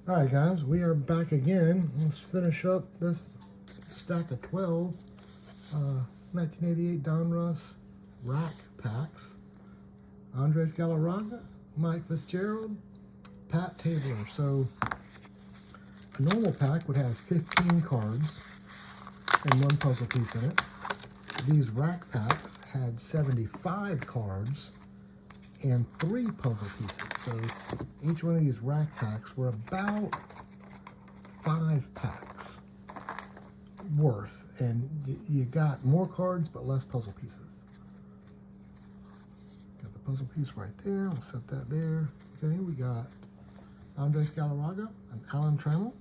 All right, guys, we are back again. Let's finish up this stack of 12 1988 Donruss rack packs. Andres Galarraga, Mike Fitzgerald, Pat Tabler. So a normal pack would have 15 cards and one puzzle piece in it. These rack packs had 75 cards and 3 puzzle pieces. So each one of these rack packs were about 5 packs worth. And you got more cards but less puzzle pieces. Got the puzzle piece right there. We'll set that there. Okay, we got Andres Galarraga and Alan Trammell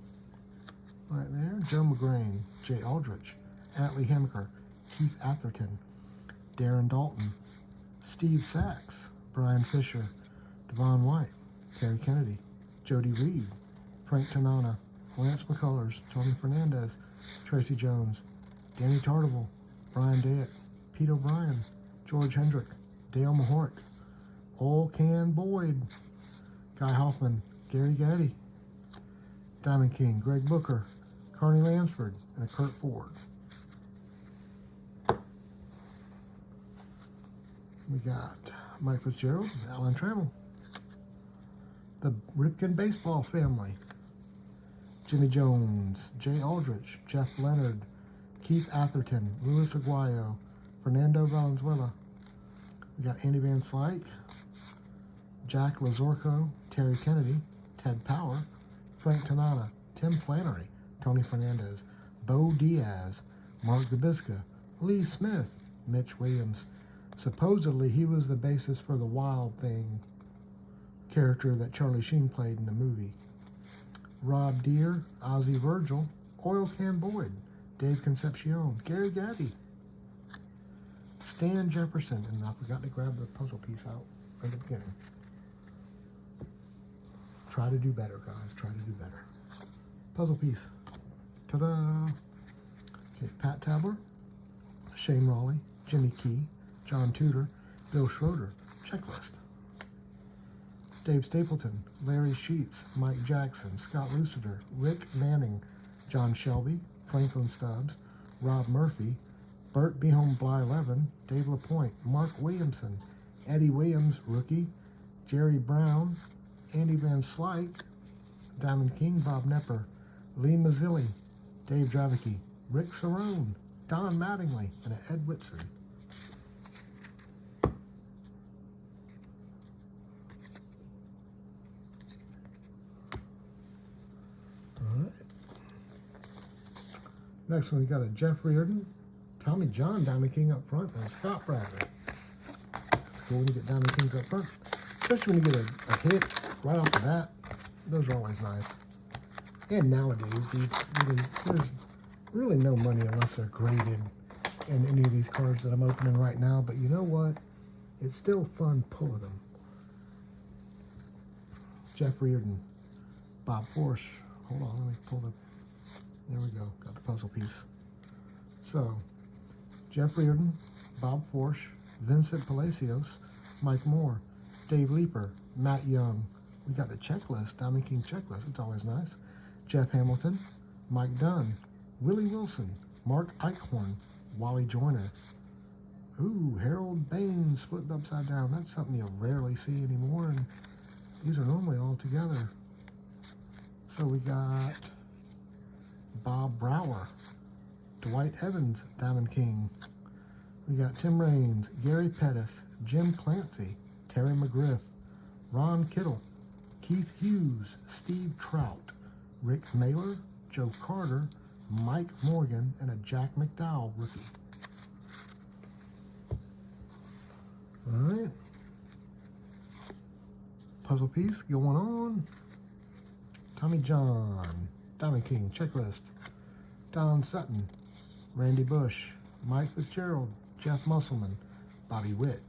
right there. Joe McGrain, Jay Aldrich, Atlee Hammaker, Keith Atherton, Darren Dalton, Steve Sachs, Brian Fisher, Devon White, Terry Kennedy, Jody Reed, Frank Tanana, Lance McCullers, Tony Fernandez, Tracy Jones, Danny Tardival, Brian Dayett, Pete O'Brien, George Hendrick, Dale Mahork, Ol Can Boyd, Guy Hoffman, Gary Gaddy, Diamond King, Greg Booker, Carney Lansford, and a Kurt Ford. We got Mike Fitzgerald, Alan Trammell, the Ripken baseball family, Jimmy Jones, Jay Aldrich, Jeff Leonard, Keith Atherton, Luis Aguayo, Fernando Valenzuela. We got Andy Van Slyke, Jack Lazorco, Terry Kennedy, Ted Power, Frank Tanana, Tim Flannery, Tony Fernandez, Bo Diaz, Mark Gabiska, Lee Smith, Mitch Williams. Supposedly, he was the basis for the Wild Thing character that Charlie Sheen played in the movie. Rob Deere, Ozzie Virgil, Oil Can Boyd, Dave Concepcion, Gary Gaddy, Stan Jefferson, and I forgot to grab the puzzle piece out at the beginning. Try to do better, guys. Try to do better. Puzzle piece. Ta-da! Okay, Pat Tabler, Shane Raleigh, Jimmy Key, John Tudor, Bill Schroeder, checklist. Dave Stapleton, Larry Sheets, Mike Jackson, Scott Luciter, Rick Manning, John Shelby, Franklin Stubbs, Rob Murphy, Bert Behome Bly Levin, Dave LaPointe, Mark Williamson, Eddie Williams, rookie, Jerry Brown, Andy Van Slyke, Diamond King, Bob Nepper, Lee Mazzilli, Dave Dravicki, Rick Cerrone, Don Mattingly, and Ed Whitson. Next one, we got a Jeff Reardon, Tommy John Diamond King up front, and Scott Bradley. It's cool when you get Diamond Kings up front, especially when you get a hit right off the bat. Those are always nice. And nowadays, there's really no money unless they're graded in any of these cards that I'm opening right now. But you know what? It's still fun pulling them. Jeff Reardon, Bob Forsch. Hold on, let me pull the... There we go, got the puzzle piece. So, Jeff Reardon, Bob Forsch, Vincent Palacios, Mike Moore, Dave Leeper, Matt Young. We got the checklist, Diamond King checklist, it's always nice. Jeff Hamilton, Mike Dunn, Willie Wilson, Mark Eichhorn, Wally Joyner. Ooh, Harold Baines flipped upside down. That's something you rarely see anymore, and these are normally all together. So we got Bob Brower, Dwight Evans, Diamond King. We got Tim Raines, Gary Pettis, Jim Clancy, Terry McGriff, Ron Kittle, Keith Hughes, Steve Trout, Rick Mailer, Joe Carter, Mike Morgan, and a Jack McDowell rookie. All right. Puzzle piece going on. Tommy John, Diamond King checklist. Don Sutton, Randy Bush, Mike Fitzgerald, Jeff Musselman, Bobby Witt,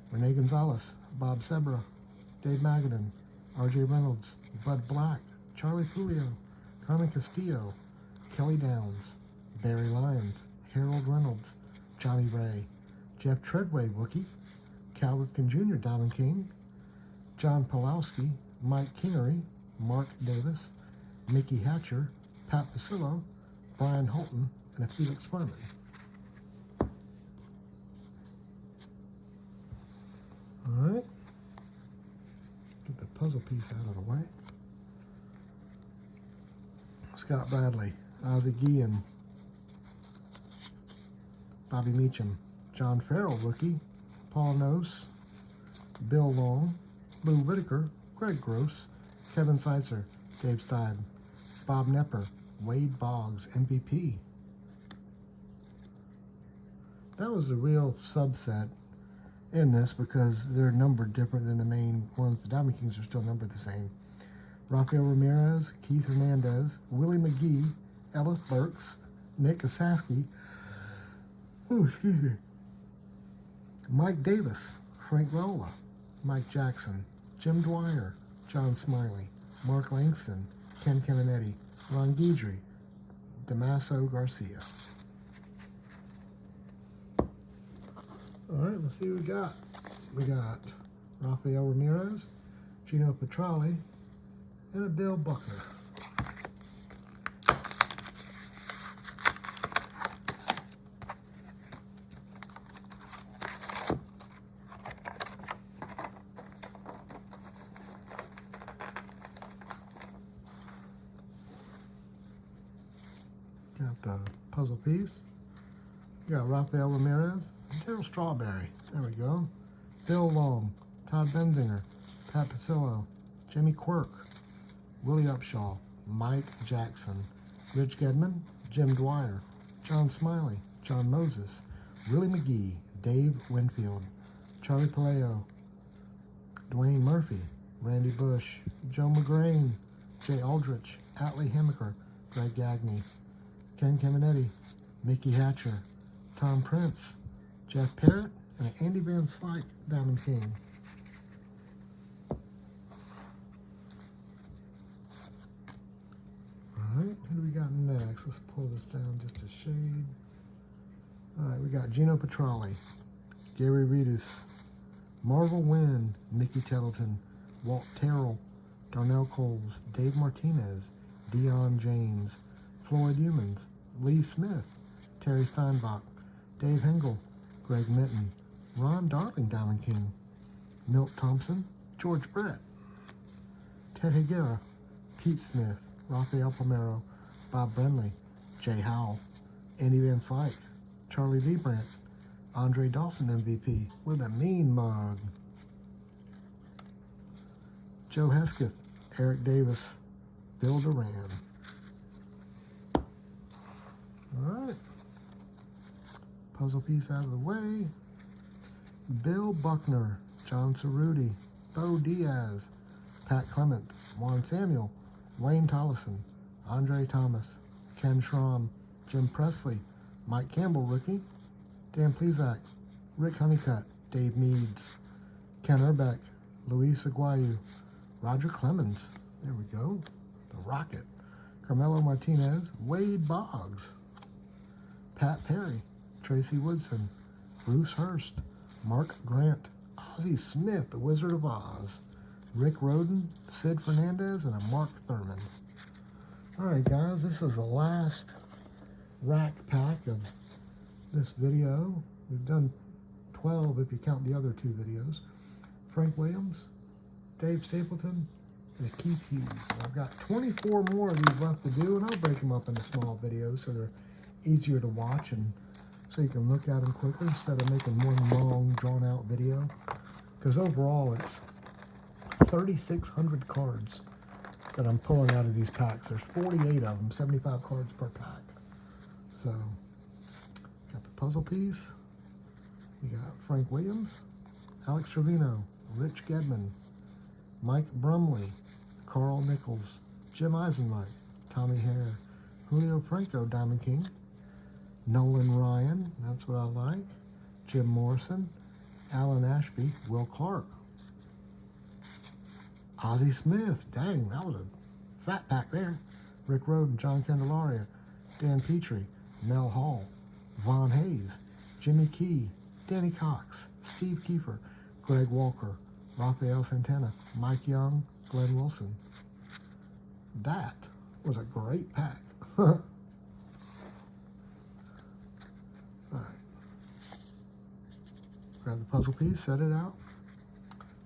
Rene Gonzalez, Bob Sebra, Dave Magadan, R.J. Reynolds, Bud Black, Charlie Fulio, Carmen Castillo, Kelly Downs, Barry Lyons, Harold Reynolds, Johnny Ray, Jeff Treadway, rookie, Cal Ripken Jr., Diamond King, John Pawlowski, Mike Kingery, Mark Davis, Mickey Hatcher, Pat Basillo, Brian Holton, and a Felix Furman. All right. Get the puzzle piece out of the way. Scott Bradley, Ozzie Guillen, Bobby Meacham, John Farrell, rookie, Paul Nose, Bill Long, Lou Whitaker, Greg Gross, Kevin Seitzer, Dave Steib, Bob Nepper, Wade Boggs, MVP. That was a real subset in this because they're numbered different than the main ones. The Diamond Kings are still numbered the same. Rafael Ramirez, Keith Hernandez, Willie McGee, Ellis Burks, Nick Asaski, Mike Davis, Frank Rolla, Mike Jackson, Jim Dwyer, John Smiley, Mark Langston, Ken Caminetti, Ron Guidry, Damaso Garcia. All right, let's see what we got. We got Rafael Ramirez, Gino Petrali, and a Bill Buckner. Got the puzzle piece. We got Rafael Ramirez, Darryl Strawberry. There we go. Bill Long, Todd Benzinger, Pat Pasillo, Jimmy Quirk, Willie Upshaw, Mike Jackson, Rich Gedman, Jim Dwyer, John Smiley, John Moses, Willie McGee, Dave Winfield, Charlie Paleo, Dwayne Murphy, Randy Bush, Joe McGrain, Jay Aldrich, Atlee Hamaker, Greg Gagne, Ken Caminetti, Mickey Hatcher, Tom Prince, Jeff Parrott, and an Andy Van Slyke Diamond King. All right, who do we got next? Let's pull this down just a shade. All right, we got Gino Petrali, Gary Reedus, Marvel Wynn, Mickey Tettleton, Walt Terrell, Darnell Coles, Dave Martinez, Dion James, Floyd Humans, Lee Smith, Terry Steinbach, Dave Hengel, Greg Minton, Ron Darling Diamond King, Milt Thompson, George Brett, Ted Higuera, Pete Smith, Rafael Palmeiro, Bob Brenly, Jay Howell, Andy Van Slyke, Charlie Liebrandt, Andre Dawson MVP with a mean mug, Joe Hesketh, Eric Davis, Bill Duran. All right. Puzzle piece out of the way. Bill Buckner, John Cerruti, Bo Diaz, Pat Clements, Juan Samuel, Wayne Tollison, Andre Thomas, Ken Schramm, Jim Presley, Mike Campbell, rookie, Dan Plezak, Rick Honeycutt, Dave Meads, Ken Urbeck, Luis Aguayo, Roger Clemens, there we go, the Rocket, Carmelo Martinez, Wade Boggs, Pat Perry, Tracy Woodson, Bruce Hurst, Mark Grant, Ozzie Smith, the Wizard of Oz, Rick Roden, Sid Fernandez, and a Mark Thurman. All right, guys, this is the last rack pack of this video. We've done 12 if you count the other two videos. Frank Williams, Dave Stapleton, and Keith Hughes. I've got 24 more of these left to do, and I'll break them up into small videos so they're easier to watch and so you can look at them quicker instead of making one long, drawn-out video. Because overall, it's 3,600 cards that I'm pulling out of these packs. There's 48 of them, 75 cards per pack. So, got the puzzle piece. We got Frank Williams, Alex Trevino, Rich Gedman, Mike Brumley, Carl Nichols, Jim Eisenreich, Tommy Hare, Julio Franco, Diamond King, Nolan Ryan, that's what I like, Jim Morrison, Alan Ashby, Will Clark, Ozzie Smith, dang, that was a fat pack there, Rick Roden, John Candelaria, Dan Petrie, Mel Hall, Von Hayes, Jimmy Key, Danny Cox, Steve Kiefer, Greg Walker, Rafael Santana, Mike Young, Glenn Wilson. That Was a great pack. All right. Grab the puzzle piece, set it out.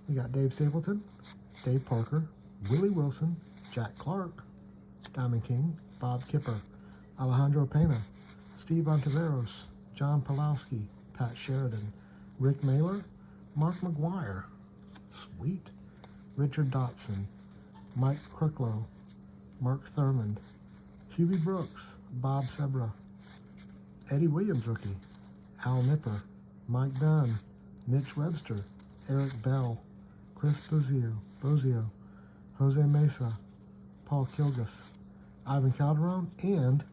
We got Dave Stapleton, Dave Parker, Willie Wilson, Jack Clark, Diamond King, Bob Kipper, Alejandro Pena, Steve Ontiveros, John Pulowski, Pat Sheridan, Rick Mailer, Mark McGuire, sweet, Richard Dotson, Mike Cricklow, Mark Thurmond, Hubie Brooks, Bob Sebra, Eddie Williams rookie, Al Nipper, Mike Dunn, Mitch Webster, Eric Bell, Chris Bozio, Jose Mesa, Paul Kilgus, Ivan Calderon, and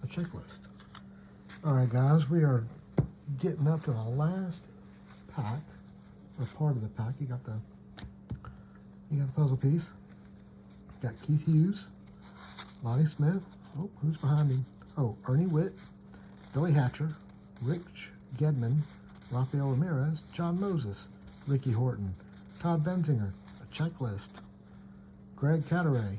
a checklist. All right, guys, we are getting up to the last pack, or part of the pack. You got the puzzle piece. You got Keith Hughes, Lonnie Smith. Oh, who's behind him? Oh, Ernie Witt, Billy Hatcher, Rich Gedman, Rafael Ramirez, John Moses, Ricky Horton, Todd Benzinger, a checklist, Greg Cataray,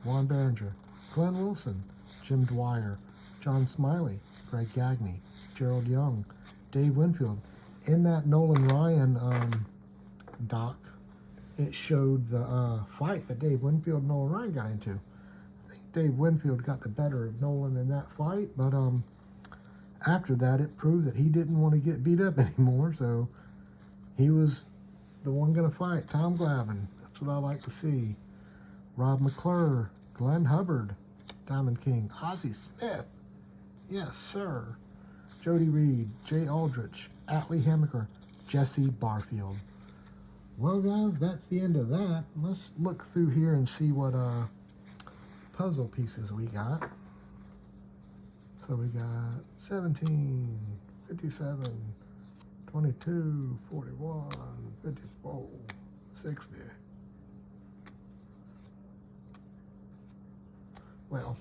Juan Behringer, Glenn Wilson, Jim Dwyer, John Smiley, Greg Gagne, Gerald Young, Dave Winfield. In that Nolan Ryan doc, it showed the fight that Dave Winfield and Nolan Ryan got into. I think Dave Winfield got the better of Nolan in that fight, but after that, it proved that he didn't want to get beat up anymore, so he was the one going to fight. Tom Glavine, that's what I like to see. Rob McClure, Glenn Hubbard, Diamond King, Ozzie Smith, yes, sir. Jody Reed, Jay Aldrich, Atlee Hammaker, Jesse Barfield. Well, guys, that's the end of that. Let's look through here and see what puzzle pieces we got. So we got 17, 57, 22, 41, 54, 60. Well,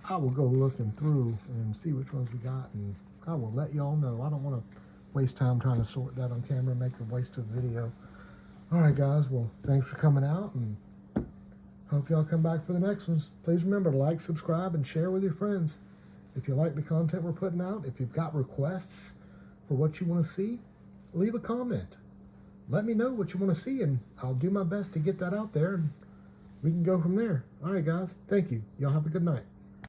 I will go looking through and see which ones we got, and I will let y'all know. I don't want to waste time trying to sort that on camera, make a waste of video. All right, guys. Well, thanks for coming out, and hope y'all come back for the next ones. Please remember to like, subscribe, and share with your friends. If you like the content we're putting out, if you've got requests for what you want to see, leave a comment. Let me know what you want to see, and I'll do my best to get that out there, and we can go from there. All right, guys. Thank you. Y'all have a good night.